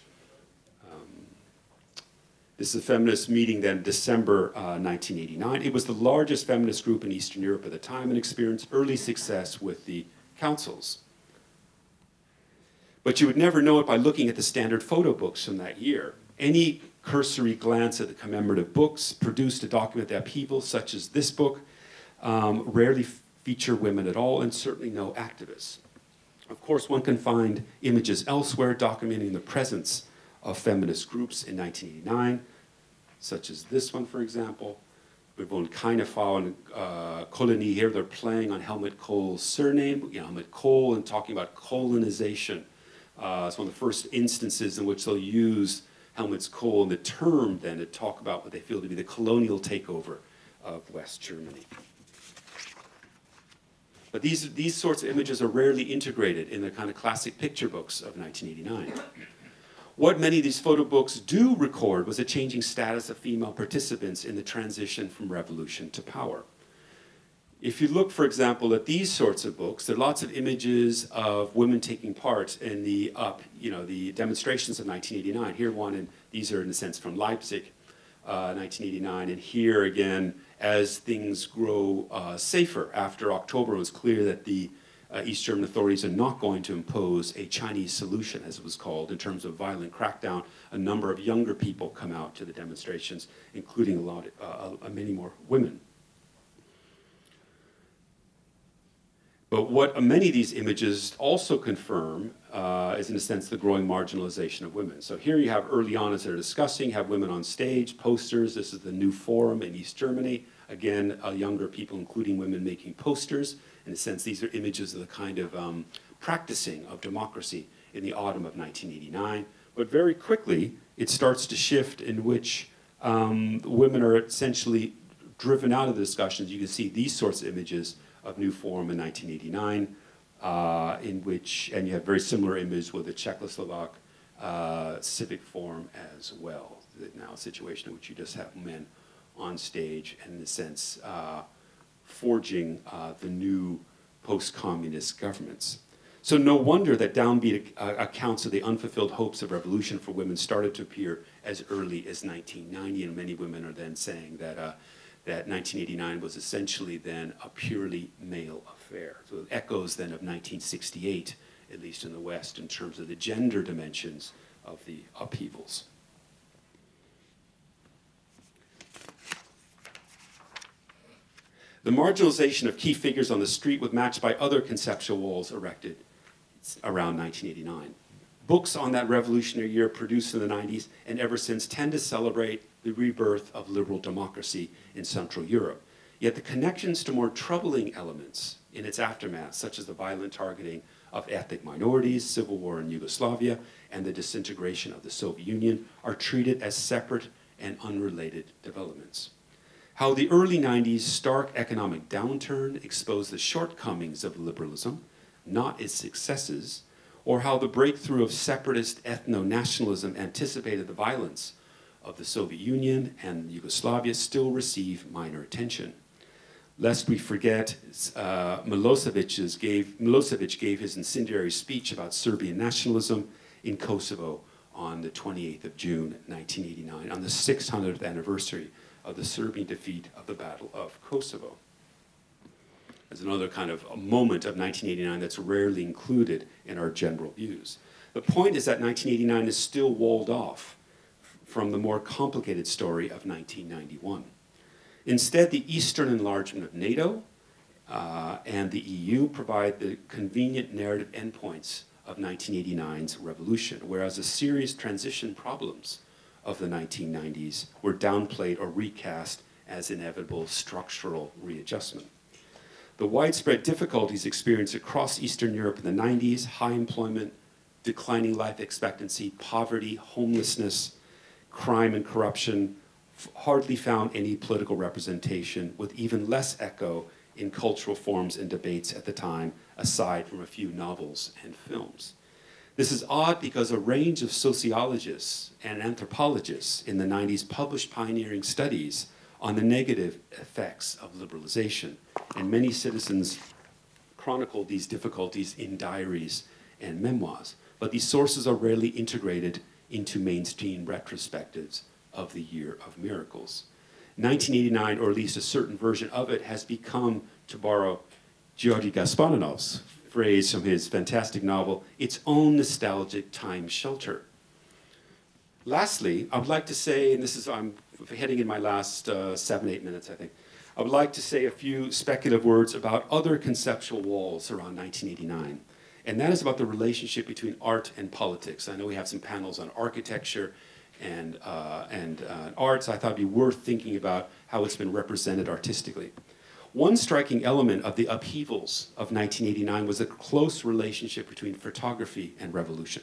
This is a feminist meeting then, December 1989. It was the largest feminist group in Eastern Europe at the time and experienced early success with the councils. But you would never know it by looking at the standard photo books from that year. Any cursory glance at the commemorative books produced to document the upheaval, such as this book, rarely feature women at all, and certainly no activists. Of course, one can find images elsewhere documenting the presence of feminist groups in 1989, such as this one, for example. We have keine Frauen Kolonie here. They're playing on Helmut Kohl's surname, Helmut Kohl, and talking about colonization. It's one of the first instances in which they'll use Helmut Kohl and the term then to talk about what they feel to be the colonial takeover of West Germany. But these sorts of images are rarely integrated in the kind of classic picture books of 1989. What many of these photo books do record was a changing status of female participants in the transition from revolution to power. If you look, for example, at these sorts of books, there are lots of images of women taking part in the demonstrations of 1989. Here one, and these are in a sense from Leipzig, 1989. And here again, as things grow safer after October, it was clear that the East German authorities are not going to impose a Chinese solution, as it was called, in terms of violent crackdown. A number of younger people come out to the demonstrations, including many more women. But what many of these images also confirm is, in a sense, the growing marginalization of women. So here you have early on, as they're discussing, have women on stage, posters. This is the new forum in East Germany. Again, younger people, including women, making posters. In a sense, these are images of the kind of practicing of democracy in the autumn of 1989. But very quickly, it starts to shift in which women are essentially driven out of the discussions. You can see these sorts of images of New Forum in 1989, in which, and you have very similar image with the Czechoslovak Civic Forum as well. Now a situation in which you just have men on stage and, in a sense, forging the new post-communist governments. So no wonder that downbeat accounts of the unfulfilled hopes of revolution for women started to appear as early as 1990, and many women are then saying that, that 1989 was essentially then a purely male affair. So it echoes then of 1968, at least in the West, in terms of the gender dimensions of the upheavals. The marginalization of key figures on the street was matched by other conceptual walls erected around 1989. Books on that revolutionary year produced in the 90s and ever since tend to celebrate the rebirth of liberal democracy in Central Europe. Yet the connections to more troubling elements in its aftermath, such as the violent targeting of ethnic minorities, civil war in Yugoslavia, and the disintegration of the Soviet Union, are treated as separate and unrelated developments. How the early 90s stark economic downturn exposed the shortcomings of liberalism, not its successes, or how the breakthrough of separatist ethno-nationalism anticipated the violence of the Soviet Union and Yugoslavia still receive minor attention. Lest we forget, Milosevic gave his incendiary speech about Serbian nationalism in Kosovo on the 28th of June, 1989, on the 600th anniversary of the Serbian defeat of the Battle of Kosovo. As another kind of a moment of 1989 that's rarely included in our general views. The point is that 1989 is still walled off from the more complicated story of 1991. Instead, the Eastern enlargement of NATO and the EU provide the convenient narrative endpoints of 1989's revolution, whereas the serious transition problems of the 1990s were downplayed or recast as inevitable structural readjustment. The widespread difficulties experienced across Eastern Europe in the 90s, high employment, declining life expectancy, poverty, homelessness, crime and corruption, hardly found any political representation, with even less echo in cultural forms and debates at the time, aside from a few novels and films. This is odd because a range of sociologists and anthropologists in the 90s published pioneering studies on the negative effects of liberalization, and many citizens chronicled these difficulties in diaries and memoirs, but these sources are rarely integrated into mainstream retrospectives of the Year of Miracles. 1989, or at least a certain version of it, has become, to borrow Georgi Gasparinov's phrase from his fantastic novel, its own nostalgic time shelter. Lastly, I would like to say, and this is, I'm heading in my last 7-8 minutes, I think, I would like to say a few speculative words about other conceptual walls around 1989. And that is about the relationship between art and politics. I know we have some panels on architecture and arts. I thought it'd be worth thinking about how it's been represented artistically. One striking element of the upheavals of 1989 was a close relationship between photography and revolution.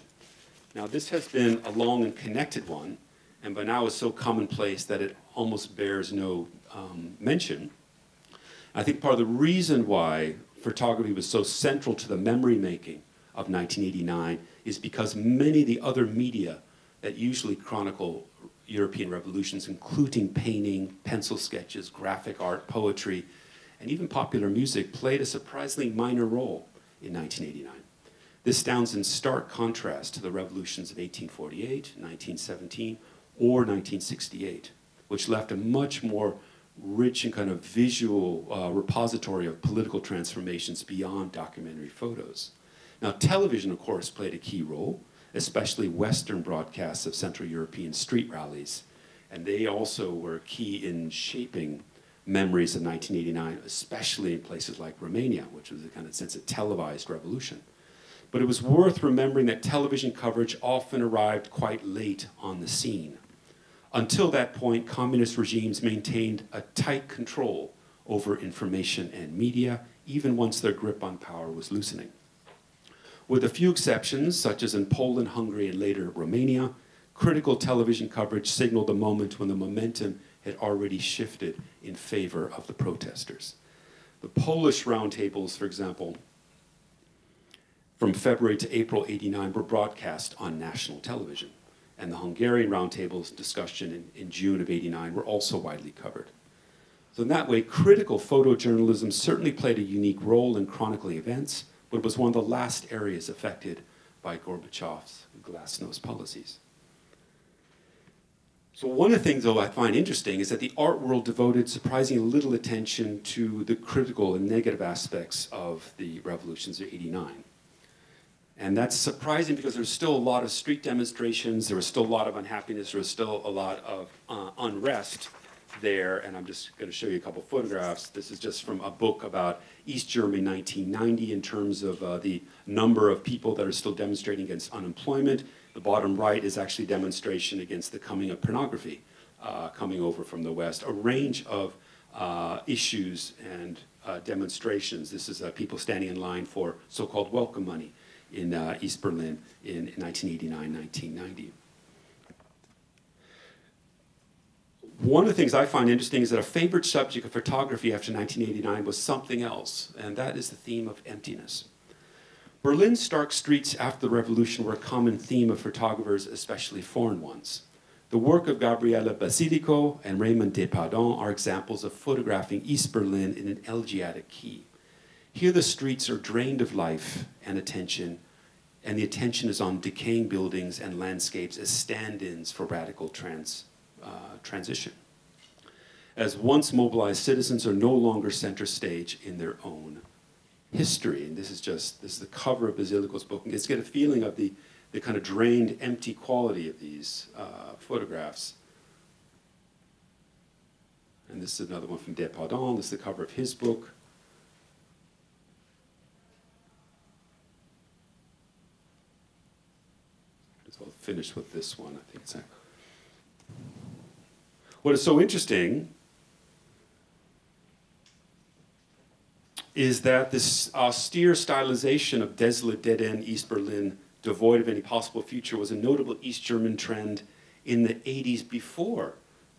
Now, this has been a long and connected one, and by now is so commonplace that it almost bears no mention. I think part of the reason why photography was so central to the memory making of 1989 is because many of the other media that usually chronicle European revolutions, including painting, pencil sketches, graphic art, poetry, and even popular music, played a surprisingly minor role in 1989. This stands in stark contrast to the revolutions of 1848, 1917, or 1968, which left a much more rich and kind of visual repository of political transformations beyond documentary photos. Now, television, of course, played a key role, especially Western broadcasts of Central European street rallies, and they also were key in shaping memories of 1989, especially in places like Romania, which was a kind of sense of televised revolution. But it was worth remembering that television coverage often arrived quite late on the scene. Until that point, communist regimes maintained a tight control over information and media, even once their grip on power was loosening. With a few exceptions, such as in Poland, Hungary, and later Romania, critical television coverage signaled the moment when the momentum had already shifted in favor of the protesters. The Polish roundtables, for example, from February to April '89 were broadcast on national television, and the Hungarian roundtables discussion in June of '89 were also widely covered. So in that way, critical photojournalism certainly played a unique role in chronicling events, but was one of the last areas affected by Gorbachev's glasnost policies. So one of the things, though, I find interesting is that the art world devoted surprisingly little attention to the critical and negative aspects of the revolutions of '89. And that's surprising because there's still a lot of street demonstrations, there was still a lot of unhappiness, there was still a lot of unrest there, and I'm just going to show you a couple photographs. This is just from a book about East Germany 1990 in terms of the number of people that are still demonstrating against unemployment. The bottom right is actually a demonstration against the coming of pornography coming over from the West. A range of issues and demonstrations. This is people standing in line for so-called welcome money in East Berlin in 1989, 1990. One of the things I find interesting is that a favorite subject of photography after 1989 was something else, and that is the theme of emptiness. Berlin's stark streets after the revolution were a common theme of photographers, especially foreign ones. The work of Gabriele Basilico and Raymond Depardon are examples of photographing East Berlin in an elegiac key. Here the streets are drained of life and attention, and the attention is on decaying buildings and landscapes as stand-ins for radical transition. As once mobilized citizens are no longer center stage in their own history. And this is the cover of Basilico's book. And you get a feeling of the kind of drained, empty quality of these photographs. And this is another one from Depardon. This is the cover of his book. I'll finish with this one. I think it's what is so interesting is that this austere stylization of desolate, dead-end East Berlin, devoid of any possible future, was a notable East German trend in the 80s before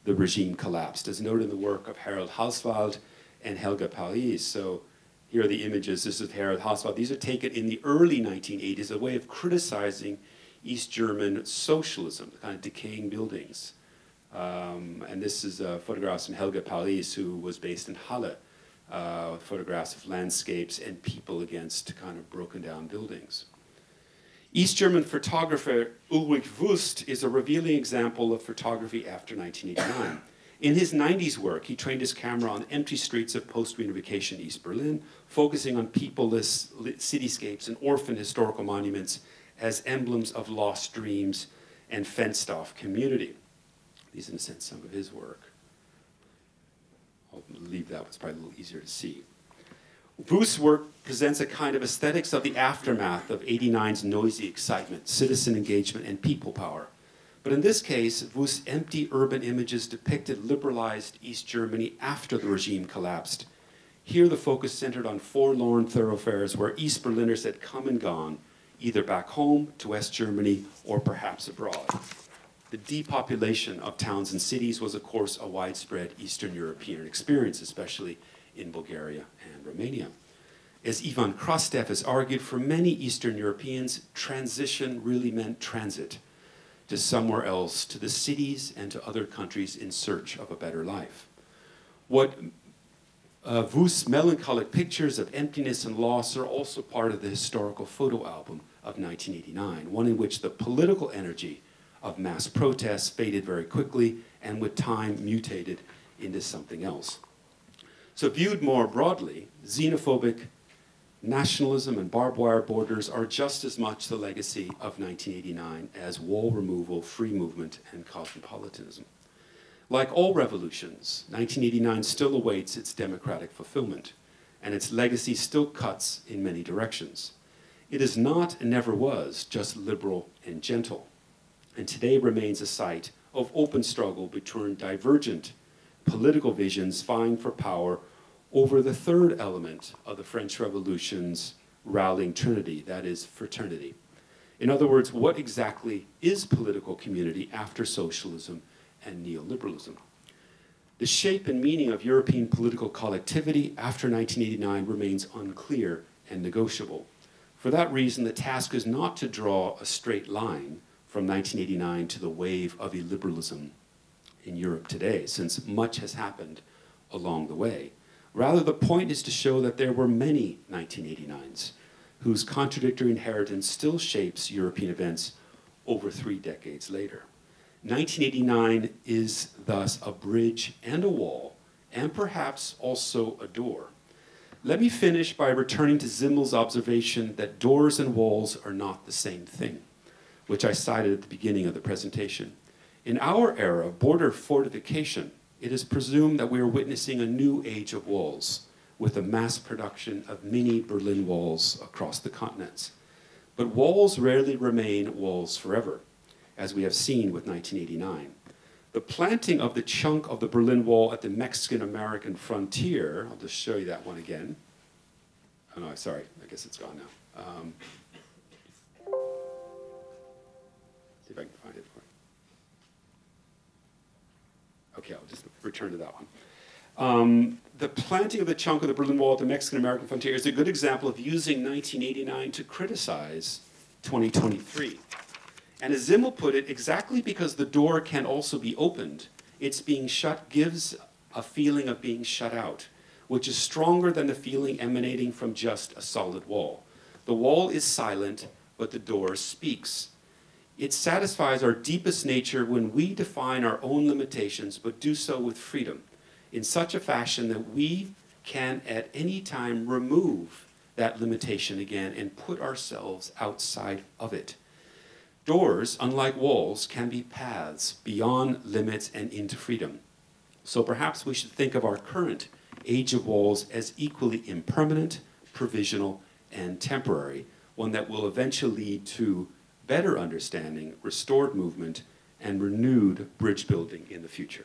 the regime collapsed, as noted in the work of Harold Hauswald and Helga Paris. So here are the images. This is Harold Hauswald. These are taken in the early 1980s, a way of criticizing East German socialism, the kind of decaying buildings. And this is photographs from Helga Paris, who was based in Halle. Photographs of landscapes and people against kind of broken down buildings. East German photographer Ulrich Wust is a revealing example of photography after 1989. In his 90s work, he trained his camera on empty streets of post-reunification East Berlin, focusing on peopless cityscapes and orphan historical monuments as emblems of lost dreams and fenced-off community. These are, in a sense, some of his work. I'll leave that, it's probably a little easier to see. Wust's work presents a kind of aesthetics of the aftermath of '89's noisy excitement, citizen engagement, and people power. But in this case, Wust's empty urban images depicted liberalized East Germany after the regime collapsed. Here the focus centered on forlorn thoroughfares where East Berliners had come and gone, either back home to West Germany or perhaps abroad. The depopulation of towns and cities was, of course, a widespread Eastern European experience, especially in Bulgaria and Romania. As Ivan Krastev has argued, for many Eastern Europeans, transition really meant transit to somewhere else, to the cities and to other countries in search of a better life. What Wust's melancholic pictures of emptiness and loss are also part of the historical photo album of 1989, one in which the political energy of mass protests faded very quickly and with time mutated into something else. So viewed more broadly, xenophobic nationalism and barbed wire borders are just as much the legacy of 1989 as wall removal, free movement, and cosmopolitanism. Like all revolutions, 1989 still awaits its democratic fulfillment, and its legacy still cuts in many directions. It is not and never was just liberal and gentle, and today remains a site of open struggle between divergent political visions vying for power over the third element of the French Revolution's rallying trinity, that is fraternity. In other words, what exactly is political community after socialism and neoliberalism? The shape and meaning of European political collectivity after 1989 remains unclear and negotiable. For that reason, the task is not to draw a straight line from 1989 to the wave of illiberalism in Europe today, since much has happened along the way. Rather, the point is to show that there were many 1989s, whose contradictory inheritance still shapes European events over 3 decades later. 1989 is thus a bridge and a wall, and perhaps also a door. Let me finish by returning to Zimmel's observation that doors and walls are not the same thing, which I cited at the beginning of the presentation. In our era of border fortification, it is presumed that we are witnessing a new age of walls, with the mass production of mini Berlin walls across the continents. But walls rarely remain walls forever, as we have seen with 1989. The planting of the chunk of the Berlin Wall at the Mexican-American frontier, I'll just show you that one again. Oh no, sorry, I guess it's gone now. See if I can find it for you. Okay, I'll just return to that one. The planting of the chunk of the Berlin Wall at the Mexican-American frontier is a good example of using 1989 to criticize 2023. And as Zimmel put it, exactly because the door can also be opened, its being shut gives a feeling of being shut out, which is stronger than the feeling emanating from just a solid wall. The wall is silent, but the door speaks. It satisfies our deepest nature when we define our own limitations, but do so with freedom, in such a fashion that we can at any time remove that limitation again and put ourselves outside of it. Doors, unlike walls, can be paths beyond limits and into freedom. So perhaps we should think of our current age of walls as equally impermanent, provisional, and temporary, one that will eventually lead to better understanding, restored movement, and renewed bridge building in the future.